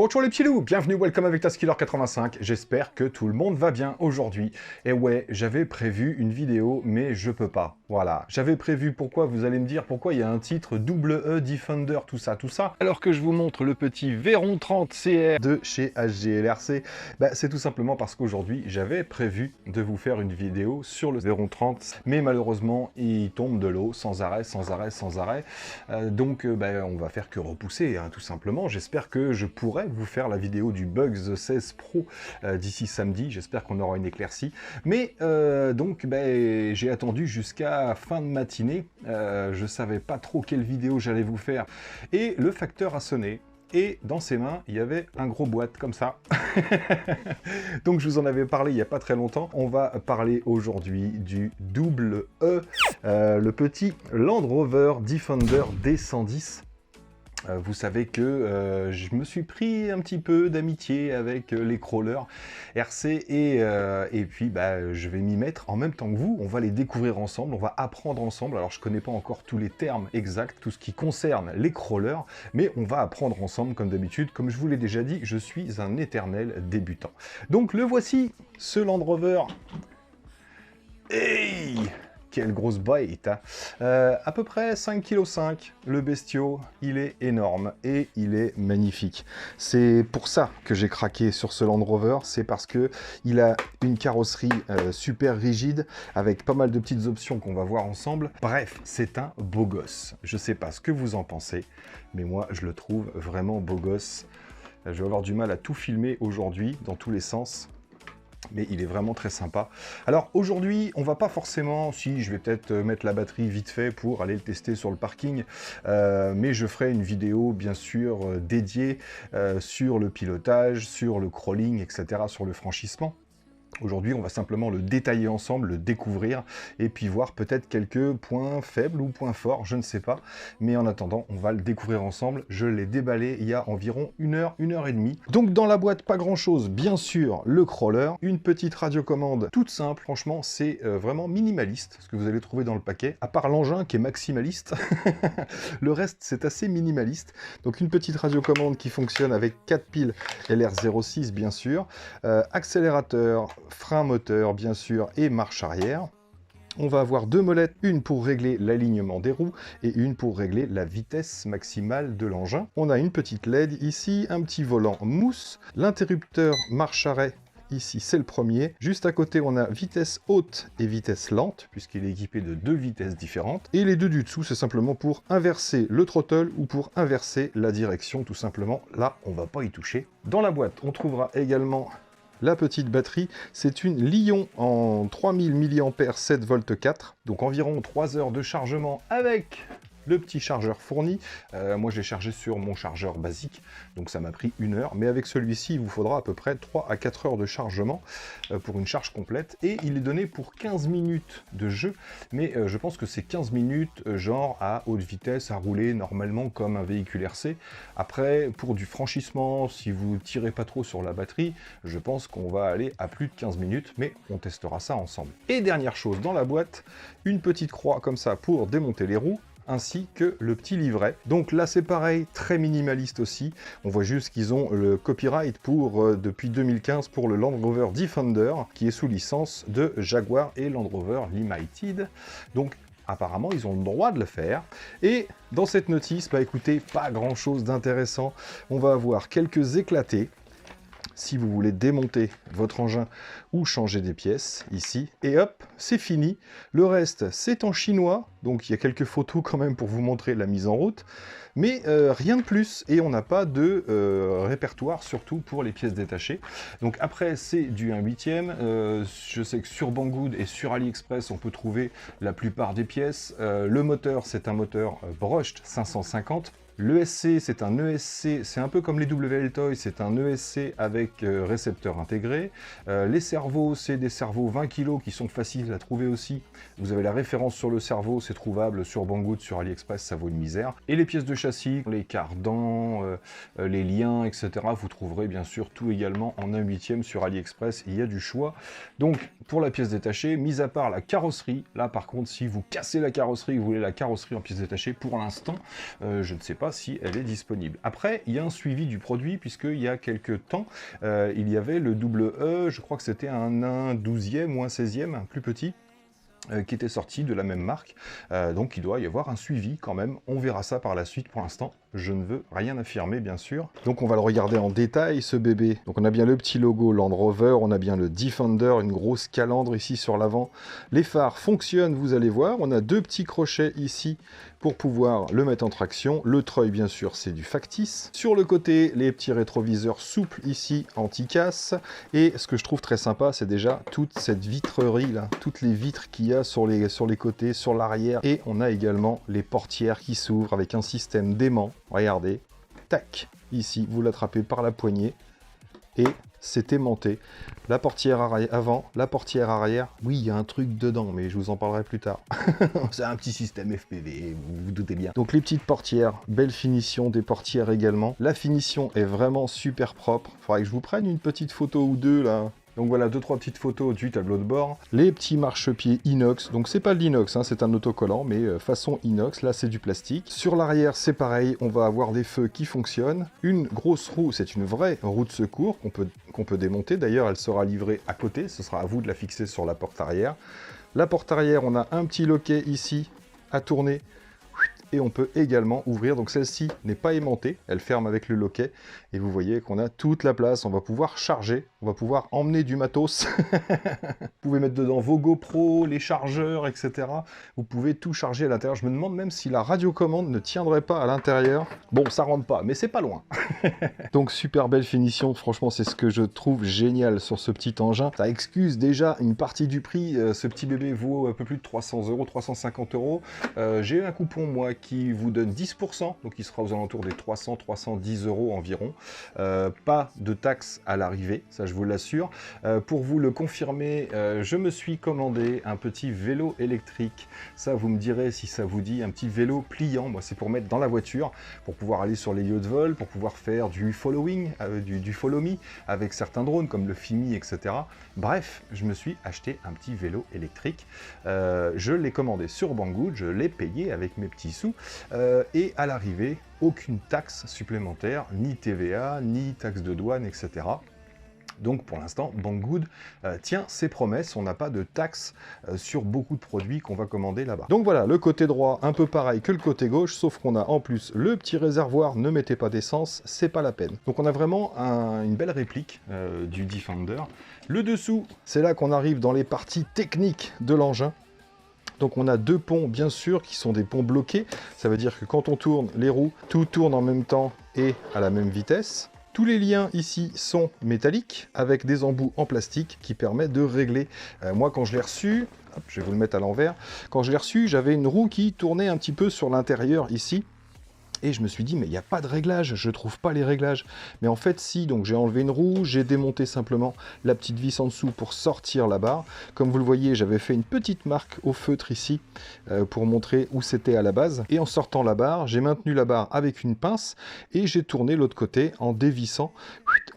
Bonjour les petits loups, bienvenue, welcome avec Taskiller85, j'espère que tout le monde va bien aujourd'hui. Et ouais, j'avais prévu une vidéo, mais je peux pas, voilà. J'avais prévu, pourquoi, vous allez me dire, pourquoi il y a un titre double E Defender, tout ça, alors que je vous montre le petit Veyron 30 CR de chez HGLRC, c'est tout simplement parce qu'aujourd'hui, j'avais prévu de vous faire une vidéo sur le Veyron 30, mais malheureusement, il tombe de l'eau sans arrêt, donc on va faire que repousser, hein, tout simplement. J'espère que je pourrai vous faire la vidéo du Bugs 16 Pro d'ici samedi, j'espère qu'on aura une éclaircie. Mais j'ai attendu jusqu'à fin de matinée, je savais pas trop quelle vidéo j'allais vous faire, et le facteur a sonné. Et dans ses mains, il y avait un gros boîte comme ça. Donc je vous en avais parlé il n'y a pas très longtemps. On va parler aujourd'hui du double E, le petit Land Rover Defender D110. Vous savez que je me suis pris un petit peu d'amitié avec les crawlers RC et puis je vais m'y mettre en même temps que vous. On va les découvrir ensemble, on va apprendre ensemble. Alors je connais pas encore tous les termes exacts, tout ce qui concerne les crawlers, mais on va apprendre ensemble comme d'habitude. Comme je vous l'ai déjà dit, je suis un éternel débutant. Donc le voici, ce Land Rover. Hey! Quelle grosse bête, hein. À peu près 5,5 kg, le bestiau, il est énorme et il est magnifique. C'est pour ça que j'ai craqué sur ce Land Rover, c'est parce que il a une carrosserie super rigide, avec pas mal de petites options qu'on va voir ensemble. Bref, c'est un beau gosse. Je sais pas ce que vous en pensez, mais moi je le trouve vraiment beau gosse. Je vais avoir du mal à tout filmer aujourd'hui, dans tous les sens. Mais il est vraiment très sympa. Alors aujourd'hui, on va pas forcément, si je vais peut-être mettre la batterie vite fait pour aller le tester sur le parking, mais je ferai une vidéo bien sûr dédiée sur le pilotage, sur le crawling, etc., sur le franchissement. Aujourd'hui, on va simplement le détailler ensemble, le découvrir, et puis voir peut-être quelques points faibles ou points forts, je ne sais pas. Mais en attendant, on va le découvrir ensemble. Je l'ai déballé il y a environ une heure et demie. Donc dans la boîte, pas grand-chose. Bien sûr, le crawler, une petite radiocommande toute simple. Franchement, c'est vraiment minimaliste, ce que vous allez trouver dans le paquet. À part l'engin qui est maximaliste, le reste, c'est assez minimaliste. Donc une petite radiocommande qui fonctionne avec 4 piles LR06, bien sûr. Accélérateur, frein moteur bien sûr et marche arrière. On va avoir deux molettes, une pour régler l'alignement des roues et une pour régler la vitesse maximale de l'engin. On a une petite LED ici, un petit volant mousse, l'interrupteur marche-arrêt. Ici, c'est le premier. Juste à côté, on a vitesse haute et vitesse lente, puisqu'il est équipé de deux vitesses différentes. Et les deux du dessous, c'est simplement pour inverser le throttle ou pour inverser la direction, tout simplement. Là, on va pas y toucher. Dans la boîte, on trouvera également la petite batterie. C'est une Li-ion en 3000 mAh 7V4, donc environ 3 heures de chargement avec le petit chargeur fourni. Moi je l'ai chargé sur mon chargeur basique, donc ça m'a pris 1 heure, mais avec celui-ci il vous faudra à peu près 3 à 4 heures de chargement pour une charge complète, et il est donné pour 15 minutes de jeu, mais je pense que c'est 15 minutes genre à haute vitesse, à rouler normalement comme un véhicule RC. Après, pour du franchissement, si vous tirez pas trop sur la batterie, je pense qu'on va aller à plus de 15 minutes, mais on testera ça ensemble. Et dernière chose dans la boîte, une petite croix comme ça pour démonter les roues, ainsi que le petit livret. Donc là c'est pareil, très minimaliste aussi. On voit juste qu'ils ont le copyright pour depuis 2015 pour le Land Rover Defender, qui est sous licence de Jaguar et Land Rover Limited. Donc apparemment, ils ont le droit de le faire. Et dans cette notice, écoutez, pas grand-chose d'intéressant. On va avoir quelques éclatés, si vous voulez démonter votre engin ou changer des pièces, ici. Et hop, c'est fini. Le reste, c'est en chinois. Donc, il y a quelques photos quand même pour vous montrer la mise en route. Mais rien de plus. Et on n'a pas de répertoire, surtout pour les pièces détachées. Donc après, c'est du 1/8. Je sais que sur Banggood et sur AliExpress, on peut trouver la plupart des pièces. Le moteur, c'est un moteur brushed 550. L'ESC, c'est un ESC, c'est un peu comme les WL Toy, c'est un ESC avec récepteur intégré. Les servos, c'est des servos 20 kg qui sont faciles à trouver aussi. Vous avez la référence sur le servo, c'est trouvable sur Banggood, sur AliExpress, ça vaut une misère. Et les pièces de châssis, les cardans, les liens, etc. Vous trouverez bien sûr tout également en 1/8 sur AliExpress, il y a du choix. Donc pour la pièce détachée, mis à part la carrosserie, là par contre si vous cassez la carrosserie, vous voulez la carrosserie en pièces détachées, pour l'instant, je ne sais pas pas si elle est disponible. Après, il y a un suivi du produit, puisqu'il y a quelques temps, il y avait le double E, je crois que c'était un 1/12e ou un 16e, un plus petit, qui était sorti de la même marque, donc il doit y avoir un suivi quand même, on verra ça par la suite. Pour l'instant je ne veux rien affirmer bien sûr. Donc on va le regarder en détail ce bébé. Donc on a bien le petit logo Land Rover, on a bien le Defender, une grosse calandre ici sur l'avant, les phares fonctionnent, vous allez voir, on a deux petits crochets ici pour pouvoir le mettre en traction, le treuil bien sûr c'est du factice, sur le côté les petits rétroviseurs souples ici anti-casse, et ce que je trouve très sympa c'est déjà toute cette vitrerie là, toutes les vitres qu'il y a sur les côtés, sur l'arrière, et on a également les portières qui s'ouvrent avec un système d'aimant. Regardez, tac, ici vous l'attrapez par la poignée et c'est aimanté. La portière avant, la portière arrière, oui il y a un truc dedans mais je vous en parlerai plus tard. C'est un petit système FPV, vous vous doutez bien. Donc les petites portières, belle finition des portières également. La finition est vraiment super propre. Faudrait que je vous prenne une petite photo ou deux là. Donc voilà, 2-3 petites photos du tableau de bord. Les petits marchepieds inox, donc c'est pas de l'inox, hein, c'est un autocollant, mais façon inox, là c'est du plastique. Sur l'arrière c'est pareil, on va avoir des feux qui fonctionnent. Une grosse roue, c'est une vraie roue de secours qu'on peut démonter, d'ailleurs elle sera livrée à côté, ce sera à vous de la fixer sur la porte arrière. La porte arrière, on a un petit loquet ici à tourner. Et on peut également ouvrir, donc celle-ci n'est pas aimantée, elle ferme avec le loquet, et vous voyez qu'on a toute la place, on va pouvoir charger, on va pouvoir emmener du matos. Vous pouvez mettre dedans vos GoPro, les chargeurs, etc. Vous pouvez tout charger à l'intérieur. Je me demande même si la radiocommande ne tiendrait pas à l'intérieur. Bon, ça rentre pas, mais c'est pas loin. Donc super belle finition, franchement c'est ce que je trouve génial sur ce petit engin. Ça excuse déjà une partie du prix, ce petit bébé vaut un peu plus de 300 €, 350 €. J'ai eu un coupon moi qui vous donne 10%, donc il sera aux alentours des 300-310 € environ. Pas de taxe à l'arrivée, ça je vous l'assure. Pour vous le confirmer, je me suis commandé un petit vélo électrique. Ça vous me direz si ça vous dit, un petit vélo pliant. Moi c'est pour mettre dans la voiture, pour pouvoir aller sur les lieux de vol, pour pouvoir faire du following, du follow me avec certains drones comme le FIMI, etc. Bref, je me suis acheté un petit vélo électrique. Je l'ai commandé sur Banggood, je l'ai payé avec mes petits sous. Et à l'arrivée, aucune taxe supplémentaire, ni TVA, ni taxe de douane, etc. Donc pour l'instant, Banggood tient ses promesses, on n'a pas de taxe sur beaucoup de produits qu'on va commander là-bas. Donc voilà, le côté droit, un peu pareil que le côté gauche, sauf qu'on a en plus le petit réservoir, ne mettez pas d'essence, c'est pas la peine. Donc on a vraiment une belle réplique du Defender. Le dessous, c'est là qu'on arrive dans les parties techniques de l'engin. Donc on a deux ponts bien sûr qui sont des ponts bloqués, ça veut dire que quand on tourne les roues, tout tourne en même temps et à la même vitesse. Tous les liens ici sont métalliques avec des embouts en plastique qui permettent de régler. Moi quand je l'ai reçu, hop, je vais vous le mettre à l'envers, quand je l'ai reçu j'avais une roue qui tournait un petit peu sur l'intérieur ici. Et je me suis dit, mais il n'y a pas de réglage, je trouve pas les réglages. Mais en fait, si, donc j'ai enlevé une roue, j'ai démonté simplement la petite vis en dessous pour sortir la barre. Comme vous le voyez, j'avais fait une petite marque au feutre ici pour montrer où c'était à la base. Et en sortant la barre, j'ai maintenu la barre avec une pince et j'ai tourné l'autre côté en dévissant.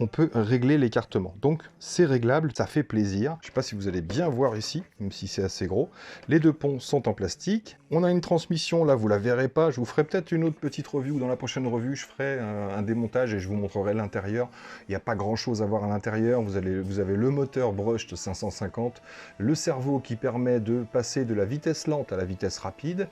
On peut régler l'écartement. Donc c'est réglable, ça fait plaisir. Je ne sais pas si vous allez bien voir ici, même si c'est assez gros. Les deux ponts sont en plastique. On a une transmission, là vous la verrez pas. Je vous ferai peut-être une autre petite revue ou dans la prochaine revue, je ferai un démontage et je vous montrerai l'intérieur. Il n'y a pas grand chose à voir à l'intérieur. Vous avez le moteur Brushed 550, le cerveau qui permet de passer de la vitesse lente à la vitesse rapide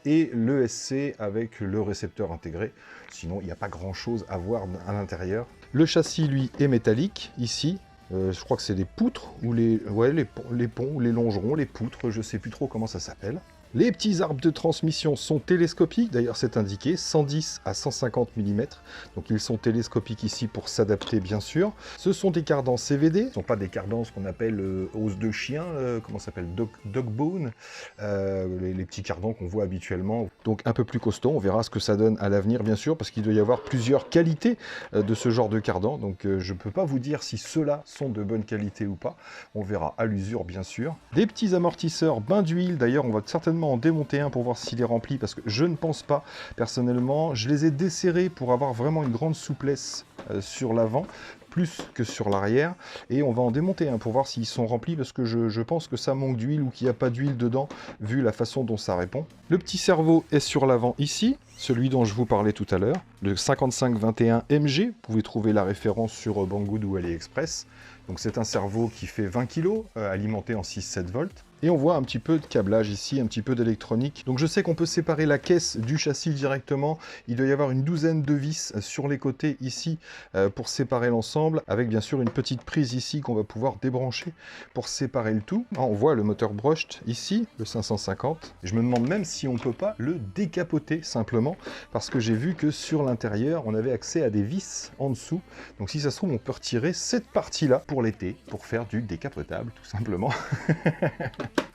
et le SC avec le récepteur intégré. Sinon, il n'y a pas grand chose à voir à l'intérieur. Le châssis, lui, est métallique, ici. Je crois que c'est des poutres, ou les ponts, les longerons, les poutres, je ne sais plus trop comment ça s'appelle. Les petits arbres de transmission sont télescopiques, d'ailleurs c'est indiqué, 110 à 150 mm, donc ils sont télescopiques ici pour s'adapter bien sûr. Ce sont des cardans CVD, ce ne sont pas des cardans ce qu'on appelle os de chien, comment ça s'appelle, dog bone, les petits cardans qu'on voit habituellement. Donc un peu plus costaud, on verra ce que ça donne à l'avenir bien sûr, parce qu'il doit y avoir plusieurs qualités de ce genre de cardan, donc je ne peux pas vous dire si ceux-là sont de bonne qualité ou pas, on verra à l'usure bien sûr. Des petits amortisseurs bain d'huile, d'ailleurs on va certainement en démonter un pour voir s'il est rempli parce que je ne pense pas personnellement. Je les ai desserrés pour avoir vraiment une grande souplesse sur l'avant. plus que sur l'arrière. Et on va en démonter pour voir s'ils sont remplis, parce que je pense que ça manque d'huile ou qu'il n'y a pas d'huile dedans, vu la façon dont ça répond. Le petit cerveau est sur l'avant ici, celui dont je vous parlais tout à l'heure, le 5521 MG. Vous pouvez trouver la référence sur Banggood ou AliExpress. Donc c'est un cerveau qui fait 20 kg, alimenté en 6-7 volts. Et on voit un petit peu de câblage ici, un petit peu d'électronique. Donc je sais qu'on peut séparer la caisse du châssis directement. Il doit y avoir une douzaine de vis sur les côtés ici pour séparer l'ensemble, avec bien sûr une petite prise ici qu'on va pouvoir débrancher pour séparer le tout. Ah, on voit le moteur brushed ici, le 550. Je me demande même si on ne peut pas le décapoter simplement, parce que j'ai vu que sur l'intérieur, on avait accès à des vis en dessous. Donc si ça se trouve, on peut retirer cette partie-là pour l'été, pour faire du décapotable, tout simplement.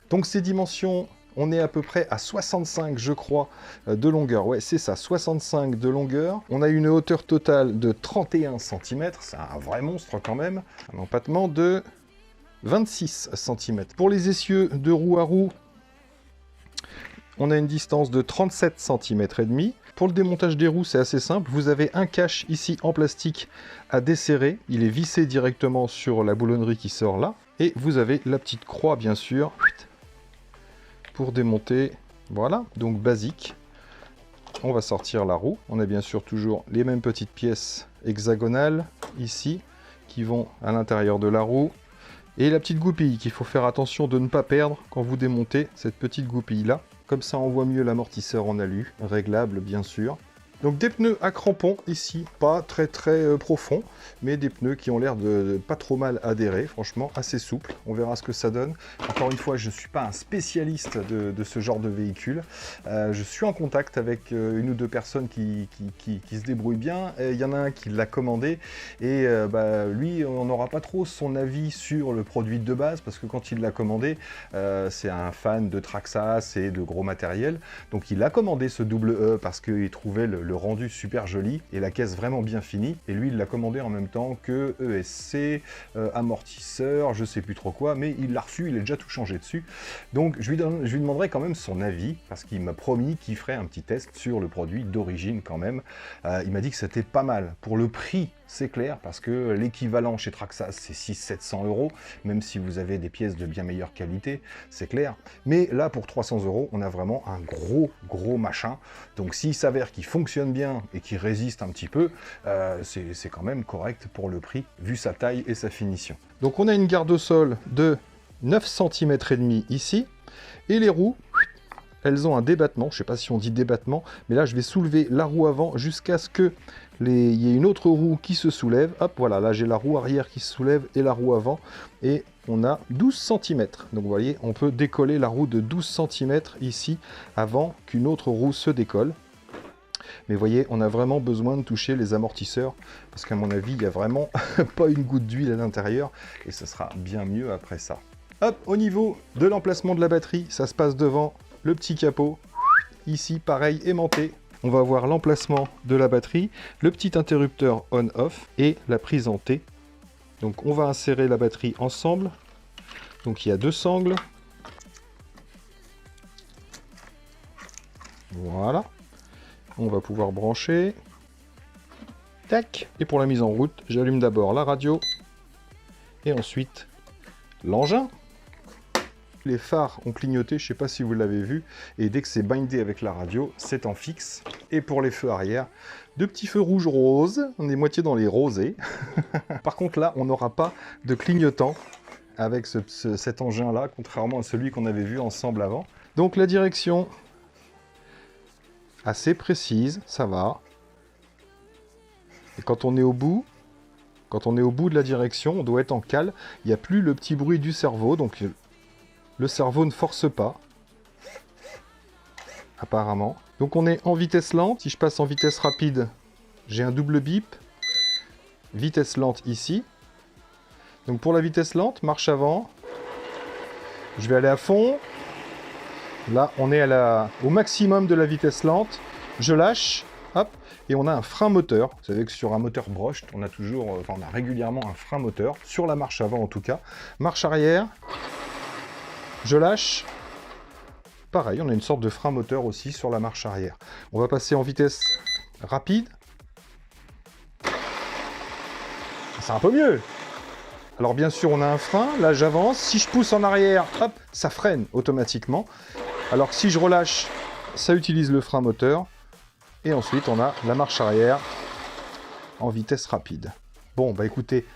Donc ces dimensions, on est à peu près à 65, je crois, de longueur. Ouais, c'est ça, 65 de longueur. On a une hauteur totale de 31 cm. C'est un vrai monstre quand même. Un empattement de 26 cm. Pour les essieux de roue à roue, on a une distance de 37 cm et demi. Pour le démontage des roues, c'est assez simple. Vous avez un cache ici en plastique à desserrer. Il est vissé directement sur la boulonnerie qui sort là. Et vous avez la petite croix, bien sûr, pour démonter. Voilà, donc basique. On va sortir la roue. On a bien sûr toujours les mêmes petites pièces hexagonales ici qui vont à l'intérieur de la roue. Et la petite goupille qu'il faut faire attention de ne pas perdre quand vous démontez cette petite goupille là. Comme ça on voit mieux l'amortisseur en alu, réglable bien sûr. Donc des pneus à crampons ici, pas très profond, mais des pneus qui ont l'air de pas trop mal adhérer, franchement assez souple. On verra ce que ça donne. Encore une fois, je ne suis pas un spécialiste de ce genre de véhicule. Je suis en contact avec une ou deux personnes qui se débrouillent bien. Il y en a un qui l'a commandé et lui, on n'aura pas trop son avis sur le produit de base, parce que quand il l'a commandé, c'est un fan de Traxxas et de gros matériel. Donc il a commandé ce double E parce qu'il trouvait le rendu super joli et la caisse vraiment bien finie, et lui il l'a commandé en même temps que ESC, amortisseur, je sais plus trop quoi, mais il l'a reçu, il a déjà tout changé dessus. Donc je lui demanderai quand même son avis, parce qu'il m'a promis qu'il ferait un petit test sur le produit d'origine quand même. Il m'a dit que c'était pas mal. Pour le prix, c'est clair, parce que l'équivalent chez Traxxas c'est 600-700 €, même si vous avez des pièces de bien meilleure qualité, c'est clair. Mais là pour 300 €, on a vraiment un gros machin. Donc s'il s'avère qu'il fonctionne bien et qu'il résiste un petit peu, c'est quand même correct pour le prix, vu sa taille et sa finition. Donc on a une garde au sol de 9 cm et demi ici, et les roues, elles ont un débattement, je ne sais pas si on dit débattement, mais là je vais soulever la roue avant jusqu'à ce que il y ait une autre roue qui se soulève. Hop, voilà, là j'ai la roue arrière qui se soulève et la roue avant, et on a 12 cm. Donc vous voyez, on peut décoller la roue de 12 cm ici avant qu'une autre roue se décolle. Mais vous voyez, on a vraiment besoin de toucher les amortisseurs, parce qu'à mon avis, il n'y a vraiment pas une goutte d'huile à l'intérieur, et ce sera bien mieux après ça. Hop, au niveau de l'emplacement de la batterie, ça se passe devant le petit capot. Ici, pareil, aimanté. On va avoir l'emplacement de la batterie, le petit interrupteur on-off et la prise en T. Donc on va insérer la batterie ensemble. Donc il y a deux sangles. Voilà. On va pouvoir brancher. Tac. Et pour la mise en route, j'allume d'abord la radio et ensuite l'engin. Les phares ont clignoté, je ne sais pas si vous l'avez vu, et dès que c'est bindé avec la radio, c'est en fixe. Et pour les feux arrière, deux petits feux rouge rose, on est moitié dans les rosés. Par contre là, on n'aura pas de clignotant avec cet engin-là, contrairement à celui qu'on avait vu ensemble avant. Donc la direction, assez précise, ça va. Et quand on est au bout de la direction, on doit être en cale, il n'y a plus le petit bruit du cerveau, donc le cerveau ne force pas, apparemment. Donc on est en vitesse lente. Si je passe en vitesse rapide, j'ai un double bip. Vitesse lente ici. Donc pour la vitesse lente, marche avant. Je vais aller à fond. Là, on est au maximum de la vitesse lente. Je lâche. Hop. Et on a un frein moteur. Vous savez que sur un moteur brushed, on a régulièrement un frein moteur. Sur la marche avant en tout cas. Marche arrière. Je lâche. Pareil, on a une sorte de frein moteur aussi sur la marche arrière. On va passer en vitesse rapide. c'est un peu mieux. Alors bien sûr, on a un frein, là j'avance, si je pousse en arrière, hop, ça freine automatiquement. Alors que si je relâche, ça utilise le frein moteur. Et ensuite, on a la marche arrière en vitesse rapide. Bon, bah écoutez,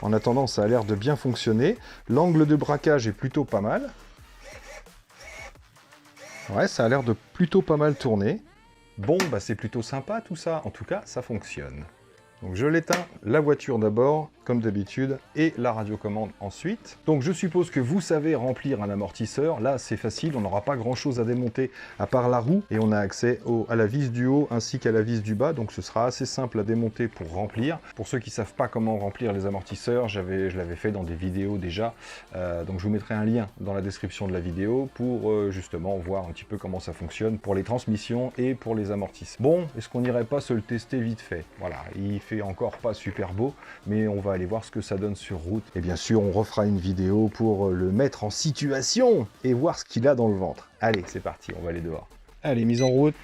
en attendant, ça a l'air de bien fonctionner. L'angle de braquage est plutôt pas mal. Ouais, ça a l'air de plutôt pas mal tourner. Bon, bah c'est plutôt sympa tout ça. En tout cas, ça fonctionne. Donc je l'éteins, la voiture d'abord, comme d'habitude, et la radiocommande ensuite. Donc je suppose que vous savez remplir un amortisseur. Là, c'est facile, on n'aura pas grand-chose à démonter à part la roue, et on a accès à la vis du haut ainsi qu'à la vis du bas, donc ce sera assez simple à démonter pour remplir. Pour ceux qui ne savent pas comment remplir les amortisseurs, je l'avais fait dans des vidéos déjà, donc je vous mettrai un lien dans la description de la vidéo pour justement voir un petit peu comment ça fonctionne pour les transmissions et pour les amortisseurs. Bon, est-ce qu'on n'irait pas se le tester vite fait? Voilà, il fait encore pas super beau, mais on va aller voir ce que ça donne sur route. Et bien sûr, on refera une vidéo pour le mettre en situation et voir ce qu'il a dans le ventre. Allez, c'est parti, on va aller dehors. Allez, mise en route.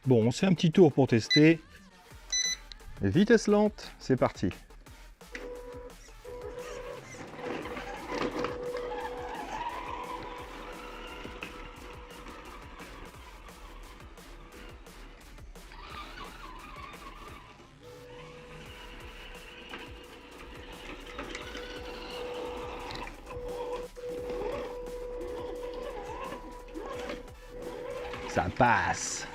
Bon, on se fait un petit tour pour tester. Vitesse lente, c'est parti. Ça passe.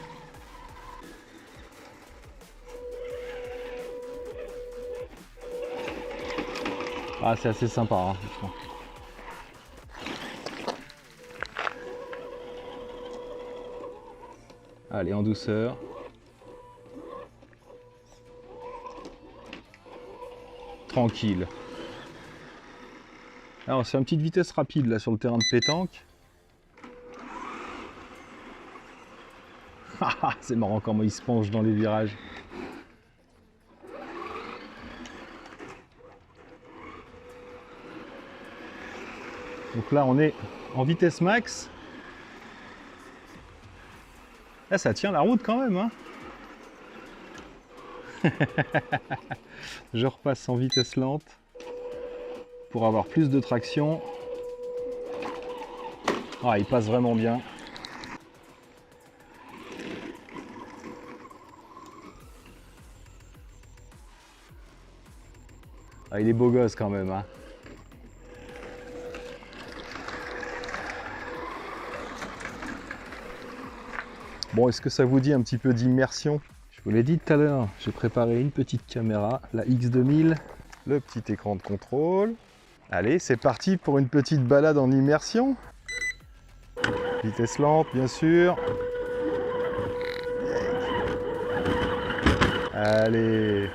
Ah, c'est assez sympa, hein, franchement. Allez, en douceur. Tranquille. Alors, c'est une petite vitesse rapide là sur le terrain de pétanque. C'est marrant comment il se penche dans les virages. Donc là, on est en vitesse max. Là, ça tient la route quand même, hein. Je repasse en vitesse lente pour avoir plus de traction. Ah, il passe vraiment bien. Ah, il est beau gosse quand même, hein. Bon, est-ce que ça vous dit un petit peu d'immersion? Je vous l'ai dit tout à l'heure, j'ai préparé une petite caméra, la X2000, le petit écran de contrôle. Allez, c'est parti pour une petite balade en immersion. Vitesse lente, bien sûr. Allez.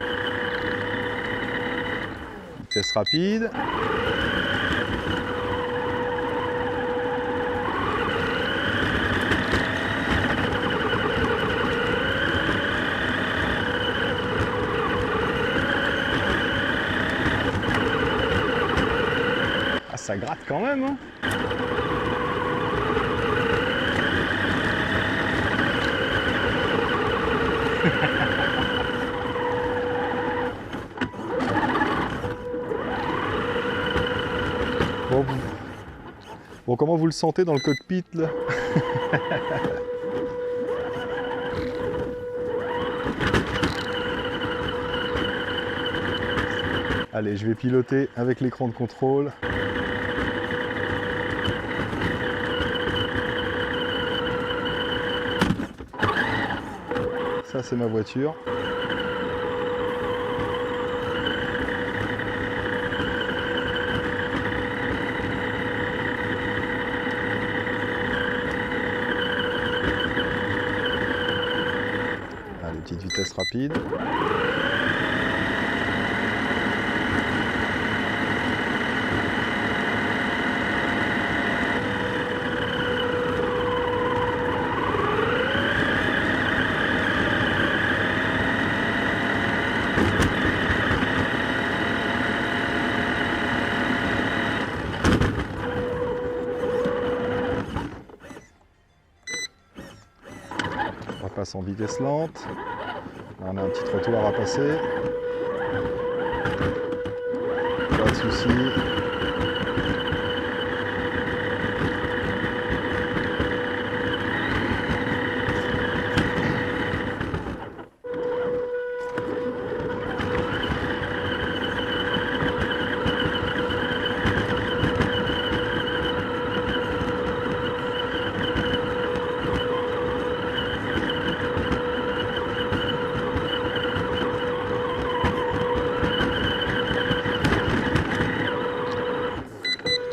Vitesse rapide. Ah, ça gratte quand même, hein. Bon, comment vous le sentez dans le cockpit là? Allez, je vais piloter avec l'écran de contrôle. Ça, c'est ma voiture. Allez, petite vitesse rapide. On passe en vitesse lente. Là, on a un petit trottoir à passer. souci.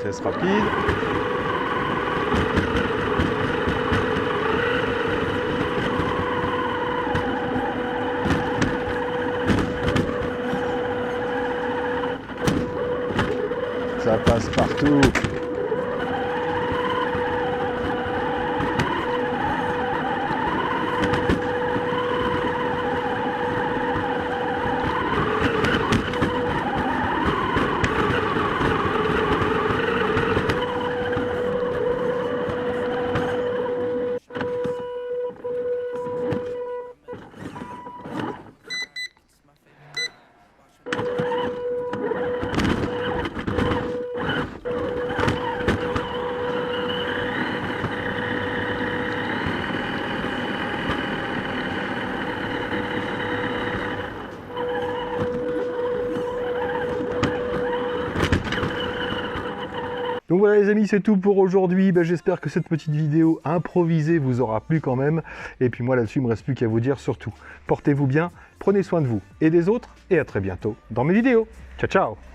Test rapide. Ça passe partout. Donc voilà les amis, c'est tout pour aujourd'hui. J'espère que cette petite vidéo improvisée vous aura plu quand même. Et puis moi là-dessus, il ne me reste plus qu'à vous dire surtout, portez-vous bien, prenez soin de vous et des autres, et à très bientôt dans mes vidéos. Ciao ciao.